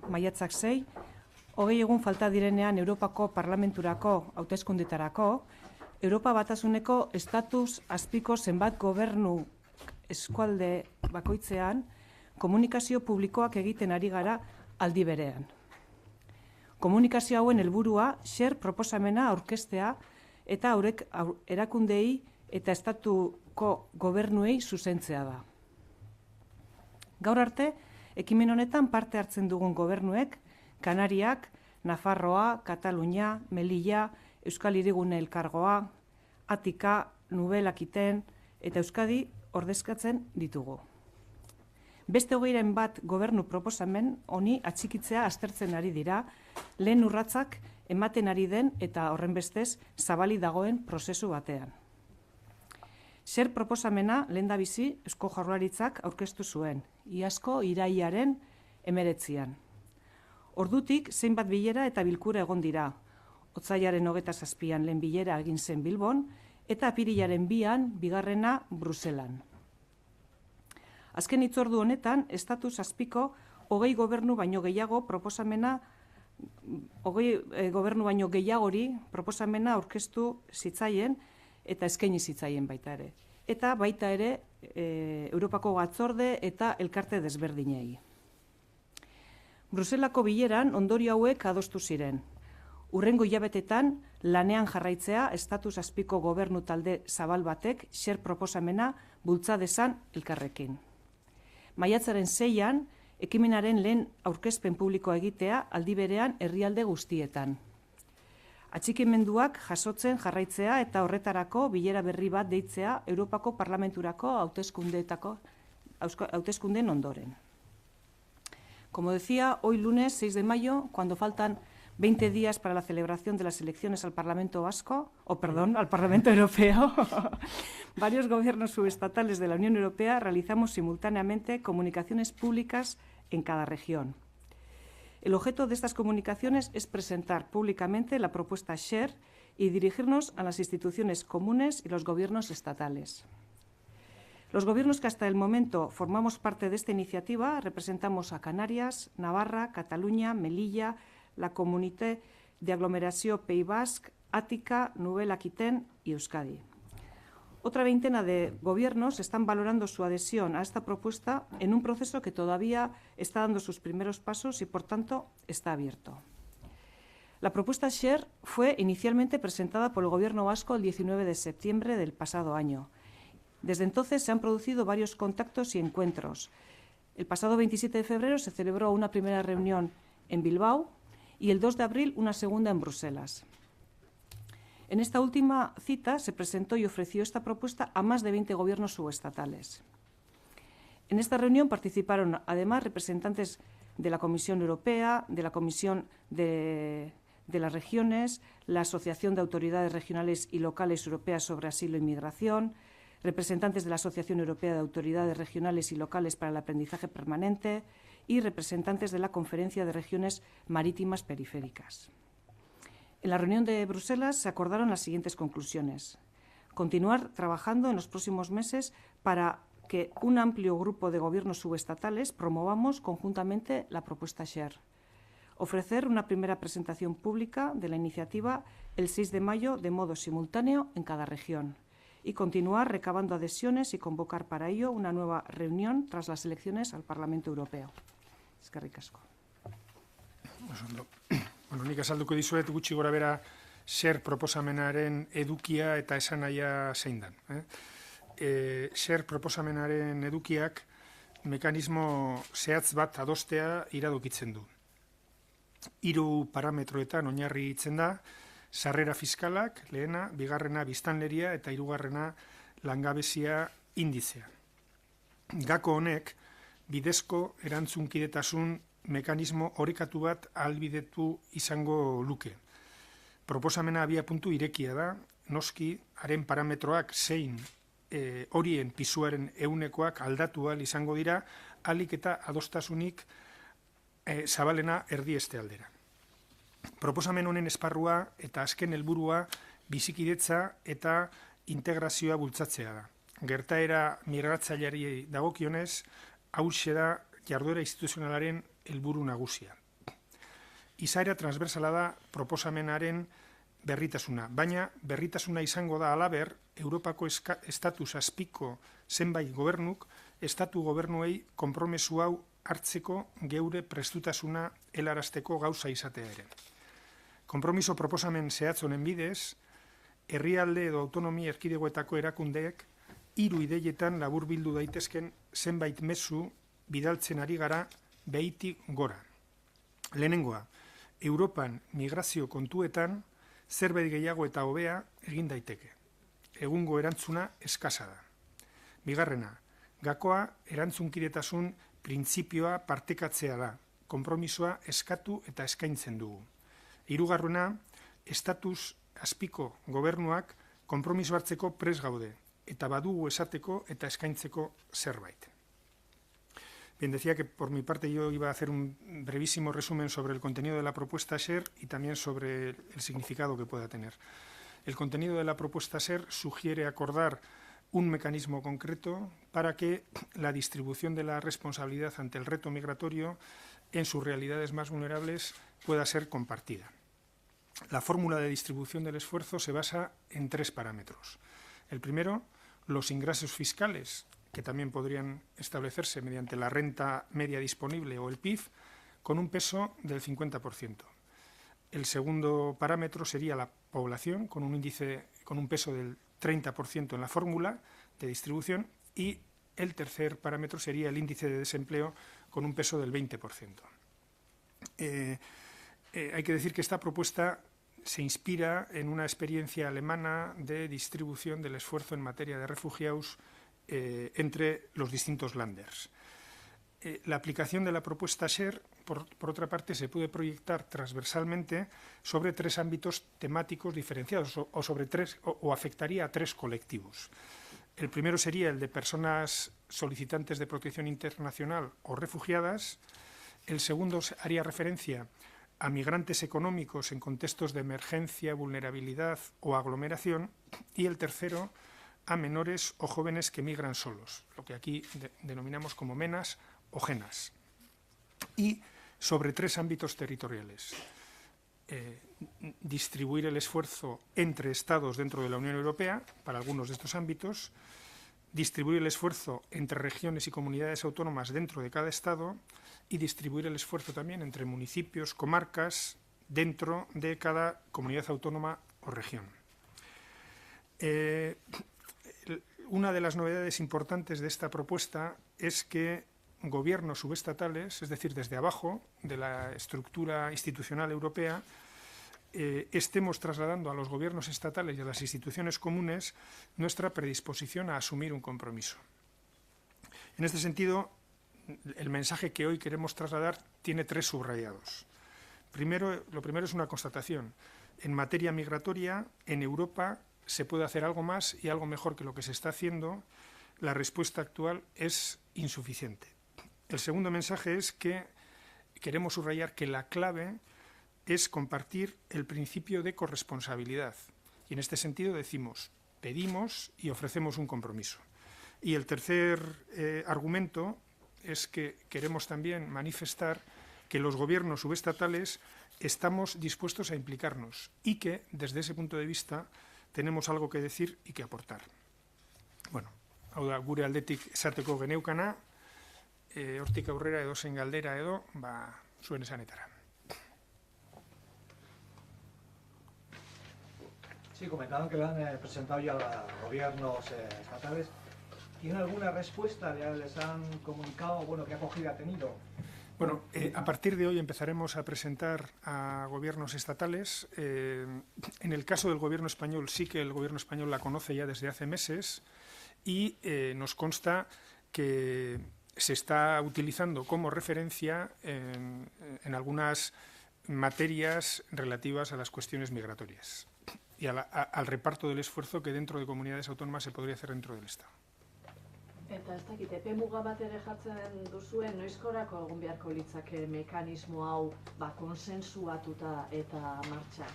maiatzak 6, 20 egun falta direnean Europako Parlamenturako hauteskundetarako, Europa Batasuneko estatus azpiko zenbat gobernu eskualde bakoitzean komunikazio publikoak egiten ari gara aldi berean. Komunikazio hauen helburua xer proposamena aurkeztea eta erakundei eta estatuko gobernuei zuzentzea da. Gaur arte, ekimen honetan parte hartzen dugun gobernuek, Kanariak, Nafarroa, Katalunia, Melilla, Euskal Hirigune Elkargoa, Atika, Nubel Akiten eta Euskadi ordezkatzen ditugu. Beste 20 bat gobernu proposamen honi atxikitzea aztertzen ari dira, lehen urratsak ematen ari den eta horrenbestez zabali dagoen prozesu batean. Zer proposamena lehendabizi Eusko Jaurlaritzak aurkeztu zuen, iazko irailaren 19. Ordutik zeinbat bilera eta bilkura egon dira. Otsailaren 27an lehen bilera egin zen Bilbon eta apirilaren 2an bigarrena Bruselan. Azken hitzordu honetan, estatus azpiko 20 gobernu baino gehiago proposamena 20 gobernu baino gehiagori proposamena aurkeztu zitzaien eta eskaini zitzaien baita ere. Eta baita ere Europako batzorde eta elkarte desberdinei. Bruselako bileran ondorio hauek adostu ziren. Hurrengo hilabetetan lanean jarraitzea estatus azpiko gobernu talde zabal batek xer proposamena bultza dezan elkarrekin. Maiatzaren 6an, ekimenaren lehen aurkezpen publikoa egitea aldi berean herrialde guztietan. Atxikimenduak jasotzen jarraitzea eta horretarako bilera berri bat deitzea Europako Parlamenturako hauteskundeen ondoren. Como decía, hoy lunes 6 de mayo, cuando faltan 20 días para la celebración de las elecciones al Parlamento al Parlamento Europeo, varios gobiernos subestatales de la Unión Europea realizamos simultáneamente comunicaciones públicas en cada región. El objeto de estas comunicaciones es presentar públicamente la propuesta SHARE y dirigirnos a las instituciones comunes y los gobiernos estatales. Los gobiernos que hasta el momento formamos parte de esta iniciativa representamos a Canarias, Navarra, Cataluña, Melilla, la Comunité de Aglomeració País Basc, Ática, Nubel Aquitaine y Euskadi. Otra veintena de gobiernos están valorando su adhesión a esta propuesta en un proceso que todavía está dando sus primeros pasos y, por tanto, está abierto. La propuesta SHARE fue inicialmente presentada por el Gobierno vasco el 19 de septiembre del pasado año. Desde entonces se han producido varios contactos y encuentros. El pasado 27 de febrero se celebró una primera reunión en Bilbao y el 2 de abril una segunda en Bruselas. En esta última cita se presentó y ofreció esta propuesta a más de 20 gobiernos subestatales. En esta reunión participaron además representantes de la Comisión Europea, de la Comisión de las Regiones, la Asociación de Autoridades Regionales y Locales Europeas sobre Asilo e Inmigración, representantes de la Asociación Europea de Autoridades Regionales y Locales para el Aprendizaje Permanente y representantes de la Conferencia de Regiones Marítimas Periféricas. En la reunión de Bruselas se acordaron las siguientes conclusiones. Continuar trabajando en los próximos meses para que un amplio grupo de gobiernos subestatales promovamos conjuntamente la propuesta SHARE. Ofrecer una primera presentación pública de la iniciativa el 6 de mayo de modo simultáneo en cada región y continuar recabando adhesiones y convocar para ello una nueva reunión tras las elecciones al Parlamento Europeo. Eskerrik asko. Bueno, nik azalduko dizuet gutxi gora bera SHARE proposamenaren edukia eta esanahia zein dan. SHARE proposamenaren edukiak mekanismo zehatz bat adostea iradokitzen du. 3 parametroetan oinarritzen da, sarrera fiskalak, lehena, bigarrena biztanleria eta 3. langabezia indizea. Gako honek bidezko erantzunkidetasun mekanismo orekatu bat ahalbidetu izango luke. Proposamena abiapuntu irekia da, noski, haren parametroak zein horien pisuaren ehunekoak aldatu ahal izango dira, ahalik eta adostasunik zabalena erdieste aldera. Proposamen honen esparrua eta azken helburua bizikidetza eta integrazioa bultzatzea da. Gertaera migratzaileari dagokionez, hauxe da jarduera instituzionalaren helburu nagusia. Izaera transversala da proposamenaren berritasuna, baina berritasuna izango da halaber Europako estatus azpiko zenbait gobernuk estatu gobernuei konpromesu hau hartzeko geure prestutasuna helarazteko gauza izatea ere. Konpromiso proposamen zehatz honen bidez, herrialde edo autonomia erkidegoetako erakundeek 3 ideietan laburbildu daitezken zenbait mezu bidaltzen ari gara behitik gora. Lehenengoa, Europan migrazio kontuetan zerbait gehiago eta hobea egin daiteke. Egungo erantzuna eskasa da. Bigarrena, gakoa erantzunkidetasun printzipioa partekatzea da, konpromisoa eskatu eta eskaintzen dugu. Hirugarrena, estatus azpiko gobernuak konpromiso hartzeko prest gaude, eta badugu esateko eta eskaintzeko zerbait. Bien, decía que por mi parte yo iba a hacer un brevísimo resumen sobre el contenido de la propuesta SER y también sobre el significado que pueda tener. El contenido de la propuesta SER sugiere acordar un mecanismo concreto para que la distribución de la responsabilidad ante el reto migratorio en sus realidades más vulnerables pueda ser compartida. La fórmula de distribución del esfuerzo se basa en 3 parámetros. El primero, los ingresos fiscales, que también podrían establecerse mediante la renta media disponible o el PIB, con un peso del 50%. El segundo parámetro sería la población, con un peso del 30% en la fórmula de distribución, y el tercer parámetro sería el índice de desempleo, con un peso del 20%. Hay que decir que esta propuesta se inspira en una experiencia alemana de distribución del esfuerzo en materia de refugiados entre los distintos Länders. La aplicación de la propuesta SER, por otra parte, se puede proyectar transversalmente sobre 3 ámbitos temáticos diferenciados o afectaría a 3 colectivos. El primero sería el de personas solicitantes de protección internacional o refugiadas. El segundo haría referencia a migrantes económicos en contextos de emergencia, vulnerabilidad o aglomeración. Y el tercero, a menores o jóvenes que migran solos, lo que aquí denominamos como MENAS o GENAS. Y sobre 3 ámbitos territoriales. Distribuir el esfuerzo entre Estados dentro de la Unión Europea, para algunos de estos ámbitos, distribuir el esfuerzo entre regiones y comunidades autónomas dentro de cada Estado y distribuir el esfuerzo también entre municipios, comarcas, dentro de cada comunidad autónoma o región. Una de las novedades importantes de esta propuesta es que gobiernos subestatales, es decir, desde abajo de la estructura institucional europea, estemos trasladando a los gobiernos estatales y a las instituciones comunes nuestra predisposición a asumir un compromiso. En este sentido, el mensaje que hoy queremos trasladar tiene 3 subrayados. Lo primero es una constatación. En materia migratoria, en Europa se puede hacer algo más y algo mejor que lo que se está haciendo. La respuesta actual es insuficiente. El segundo mensaje es que queremos subrayar que la clave es compartir el principio de corresponsabilidad. Y en este sentido decimos, pedimos y ofrecemos un compromiso. Y el tercer argumento es que queremos también manifestar que los gobiernos subestatales estamos dispuestos a implicarnos y que, desde ese punto de vista, tenemos algo que decir y que aportar. Bueno, hau da, gure aldetik esateko geneukana, hortik aurrera edozein galdera edo, zuen esanetara. Sí, comentaban que lo han presentado ya a gobiernos estatales. ¿Tienen alguna respuesta? ¿Ya les han comunicado qué acogida ha tenido? Bueno, a partir de hoy empezaremos a presentar a gobiernos estatales. En el caso del gobierno español, sí que el gobierno español la conoce ya desde hace meses y nos consta que se está utilizando como referencia en algunas materias relativas a las cuestiones migratorias y al reparto del esfuerzo que dentro de comunidades autónomas se podría hacer dentro del Estado. Eta ez dakit, epe muga bat ere jartzen duzuen, noizkorako egon beharko litzake mekanismo hau konsensuatuta eta martxan?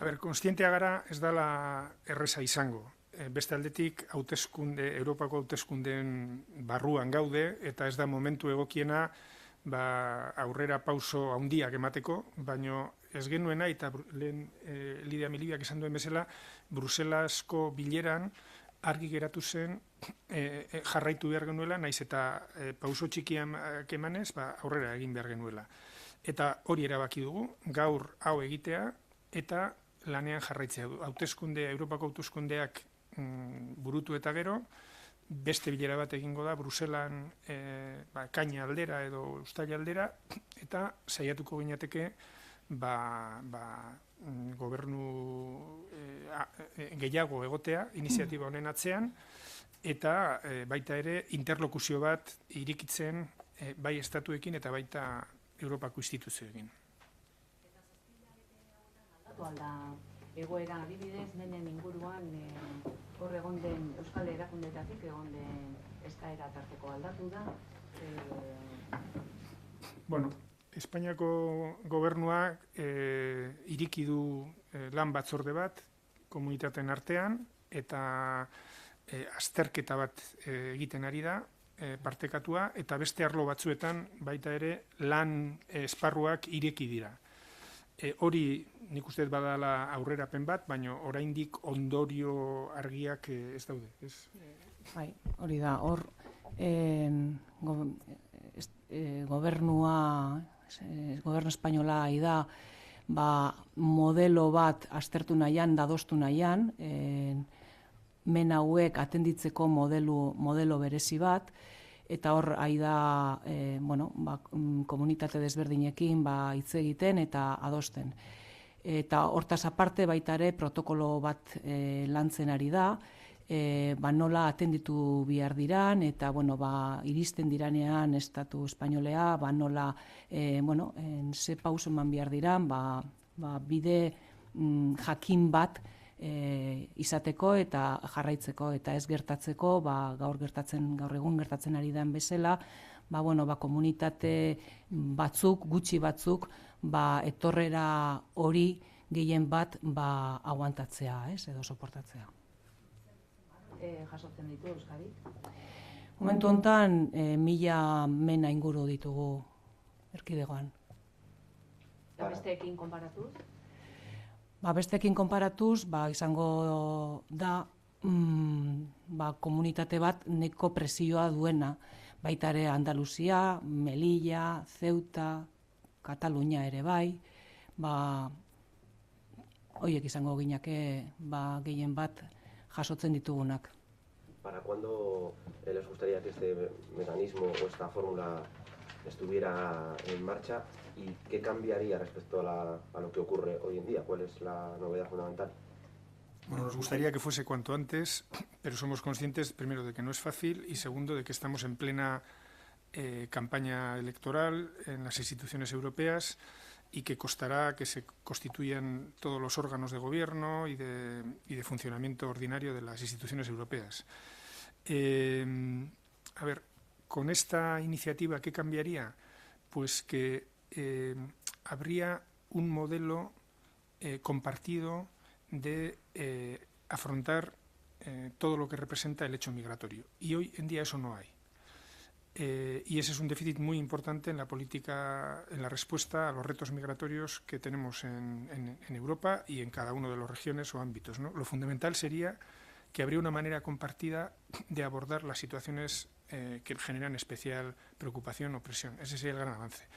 A ver, kontzientea gara ez dela erreza izango. Beste aldetik, Europako hauteskundeen barruan gaude, eta ez da momentu egokiena aurrera pauso handiak emateko, baino ez genuena, eta lehen Lidia Milibiak esan duen bezala, Bruselasko bileran argi geratu zen jarraitu behar genuela, naiz eta pauso txikiak emanez, aurrera egin behar genuela. Eta hori erabaki dugu, gaur hau egitea, eta lanean jarraitzea du. Europako hauteskundeak burutu eta gero, beste bilera bat egingo da Bruselan kaina aldera edo uztaila aldera, eta saiatuko ginateke gobernu gehiago egotea iniziatiba honen atzean, eta baita ere interlokuzio bat irikitzen bai estatuekin eta baita Europako instituzioekin. Aldatu alda egoera adibidez, menen inguruan hor egon den Euskal Erakundeetatik egon den eskaera tarteko aldatu da. Bueno, Espainiako gobernuak iriki du lan batzorde bat komunitateen artean, eta azterketa bat egiten ari da, partekatua, eta beste arlo batzuetan baita ere lan esparruak ireki dira. Hori nik uste badala aurrerapen bat, baina oraindik ondorio argiak ez daude. Bai, hori da, hor gobernu espainola da modelo bat aztertu nahian, dadostu nahian, men hauek atenditzeko modelo berezi bat, eta hor da komunitate desberdinekin hitz egiten eta adosten. Eta hortaz aparte baita ere protokolo bat lantzen ari da, nola atenditu behar diran, eta iristen diranean estatu espainolea, nola ze pauso eman behar diran, bide jakin bat izateko eta jarraitzeko, eta ez gertatzeko, gaur egun gertatzen ari den bezala, komunitate batzuk, gutxi batzuk, etorrera hori gehien bat aguantatzea, edo soportatzea. Jasotzen ditu Euskadi? Momentu honetan, 1000 mena inguru ditugu erkidegoan. Eta besteekin konparatuz? Besteekin konparatuz, izango da komunitate bat neko presioa duena, baita ere Andaluzia, Melilla, Ceuta, Katalunia ere bai, horiek izango ginake gehien bat jasotzen ditugunak. ¿Para cuándo les gustaría que este mecanismo o esta fórmula estuviera en marcha y qué cambiaría respecto a lo que ocurre hoy en día? ¿Cuál es la novedad fundamental? Bueno, nos gustaría que fuese cuanto antes, pero somos conscientes, primero, de que no es fácil y segundo, de que estamos en plena campaña electoral en las instituciones europeas y que costará que se constituyan todos los órganos de gobierno y de funcionamiento ordinario de las instituciones europeas. Con esta iniciativa, ¿qué cambiaría? Pues que habría un modelo compartido de afrontar todo lo que representa el hecho migratorio. Y hoy en día eso no hay. Y ese es un déficit muy importante en la política, en la respuesta a los retos migratorios que tenemos en Europa y en cada una de las regiones o ámbitos, ¿no? Lo fundamental sería que habría una manera compartida de abordar las situaciones que generan especial preocupación o presión. Ese sería el gran avance.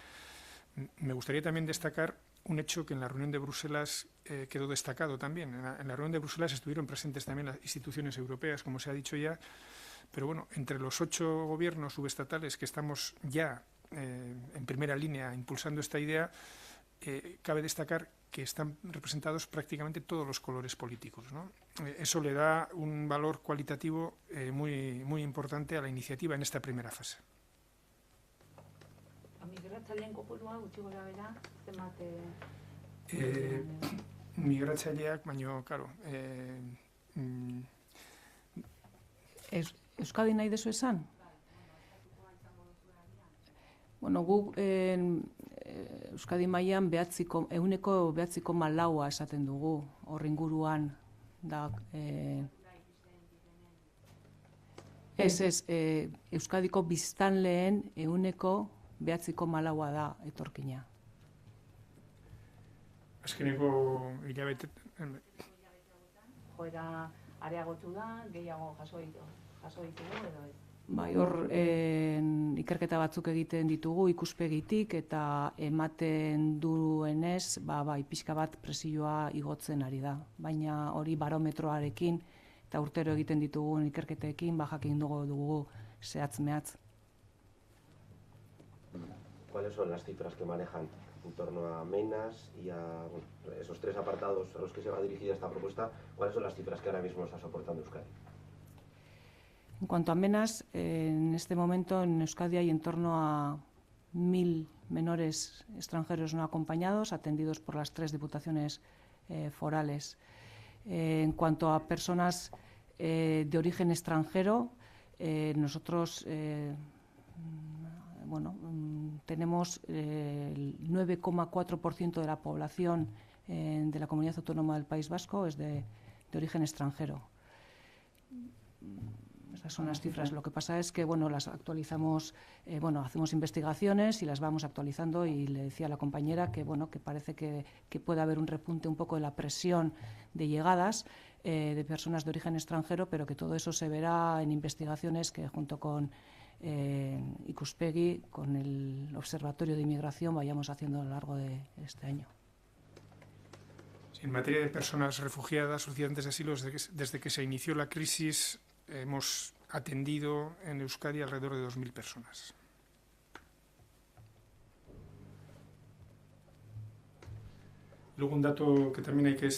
Me gustaría también destacar un hecho que en la reunión de Bruselas quedó destacado también. En la reunión de Bruselas estuvieron presentes también las instituciones europeas, como se ha dicho ya, pero bueno, entre los 8 gobiernos subestatales que estamos ya en primera línea impulsando esta idea, cabe destacar que están representados prácticamente todos los colores políticos, ¿no? Eso le da un valor cualitativo muy importante a la iniciativa en esta primera fase. Migratzaileen kopurua gutxi gorabehera zenbat migratzaileak, baino, claro, Euskadi nahi dezu esan? Bueno, guk Euskadi mailan 9,4 esaten dugu, hor inguruan da. Euskadiko biztanleen 9,4 9,4 da etorkina. Azkeneko hilabete... Joera areagotu da, gehiago jaso ditugu edo ez? Bai, hor ikerketa batzuk egiten ditugu ikuspegitik eta ematen duenez, bai, pixka bat presioa igotzen ari da. Baina hori barometroarekin eta urtero egiten ditugun ikerketekin, jakin dugu zehatz-mehatz. ¿Cuáles son las cifras que manejan en torno a Menas y a esos tres apartados a los que se va dirigida esta propuesta? ¿Cuáles son las cifras que ahora mismo está soportando Euskadi? En cuanto a Menas, en este momento en Euskadi hay en torno a 1.000 menores extranjeros no acompañados, atendidos por las 3 diputaciones forales. En cuanto a personas de origen extranjero, nosotros tenemos el 9,4% de la población de la Comunidad Autónoma del País Vasco es de origen extranjero. Esas son las cifras. Lo que pasa es que las actualizamos, hacemos investigaciones y las vamos actualizando, y le decía a la compañera que parece que puede haber un repunte un poco de la presión de llegadas de personas de origen extranjero, pero que todo eso se verá en investigaciones que junto con Ikuspegi, con el Observatorio de Inmigración, vayamos haciendo a lo largo de este año. En materia de personas refugiadas, solicitantes de asilo, desde que se inició la crisis hemos atendido en Euskadi alrededor de 2.000 personas. Luego un dato que también hay que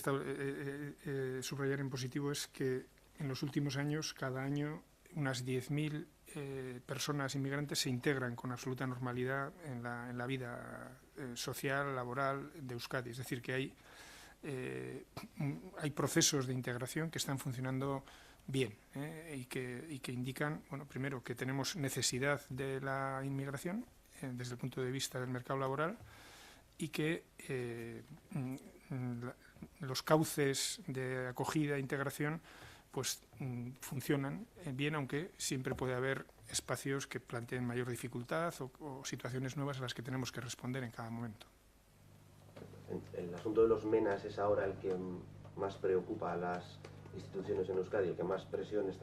subrayar en positivo es que en los últimos años, cada año, unas 10.000 personas inmigrantes se integran con absoluta normalidad en la vida social, laboral de Euskadi. Es decir, que hay procesos de integración que están funcionando bien y que indican, primero, que tenemos necesidad de la inmigración desde el punto de vista del mercado laboral, y que los cauces de acogida e integración funcionan bien, aunque siempre puede haber espacios que planteen mayor dificultad o situaciones nuevas a las que tenemos que responder en cada momento. El asunto de los Menas es ahora el que más preocupa a las instituciones en Euskadi, el que más presión el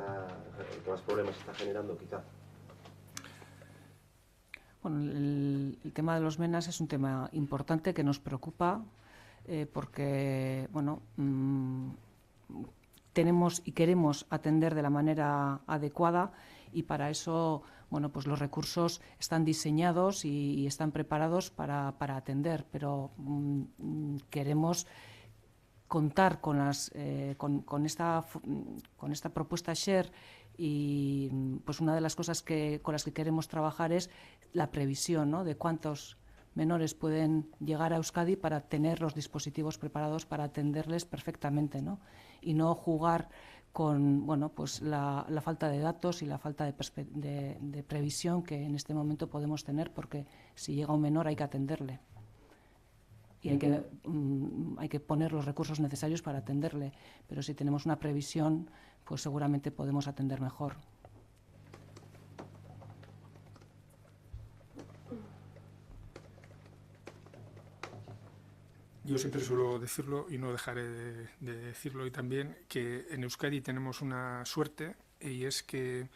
que más problemas está generando, quizá. El tema de los Menas es un tema importante que nos preocupa porque tenemos y queremos atender de la manera adecuada, y para eso los recursos están diseñados y están preparados para atender, pero queremos contar con esta propuesta SHARE, y una de las cosas con las que queremos trabajar es la previsión, ¿no?, de cuántos menores pueden llegar a Euskadi para tener los dispositivos preparados para atenderles perfectamente, ¿no?, y no jugar con la falta de datos y la falta de previsión que en este momento podemos tener, porque si llega un menor hay que atenderle. Y hay que poner los recursos necesarios para atenderle, pero si tenemos una previsión, pues seguramente podemos atender mejor. Yo siempre suelo decirlo, y no dejaré de decirlo, y también que en Euskadi tenemos una suerte, y es que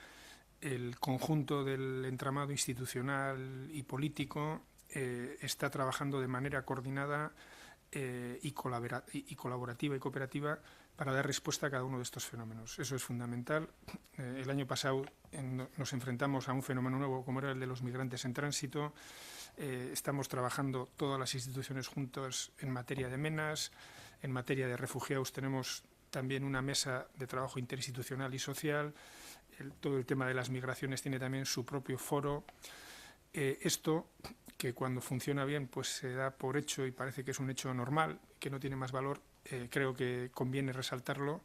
el conjunto del entramado institucional y político está trabajando de manera coordinada y colaborativa y cooperativa para dar respuesta a cada uno de estos fenómenos. Eso es fundamental. El año pasado nos enfrentamos a un fenómeno nuevo como era el de los migrantes en tránsito. Estamos trabajando todas las instituciones juntas en materia de Menas. En materia de refugiados tenemos también una mesa de trabajo interinstitucional y social. Todo el tema de las migraciones tiene también su propio foro. Esto, que cuando funciona bien se da por hecho y parece que es un hecho normal, que no tiene más valor, creo que conviene resaltarlo.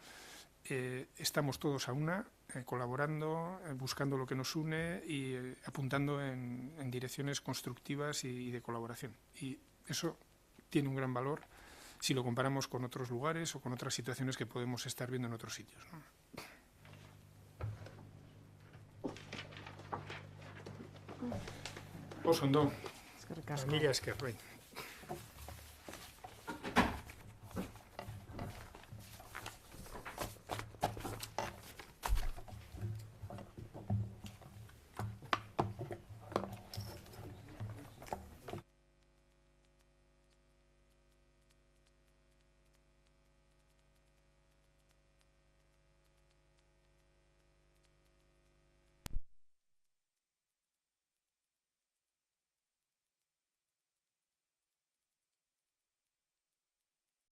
Estamos todos a una, colaborando, buscando lo que nos une y apuntando en direcciones constructivas y de colaboración. Y eso tiene un gran valor si lo comparamos con otros lugares o con otras situaciones que podemos estar viendo en otros sitios, ¿no? Oso ondo, Eskerrik asko. mila esker, bai.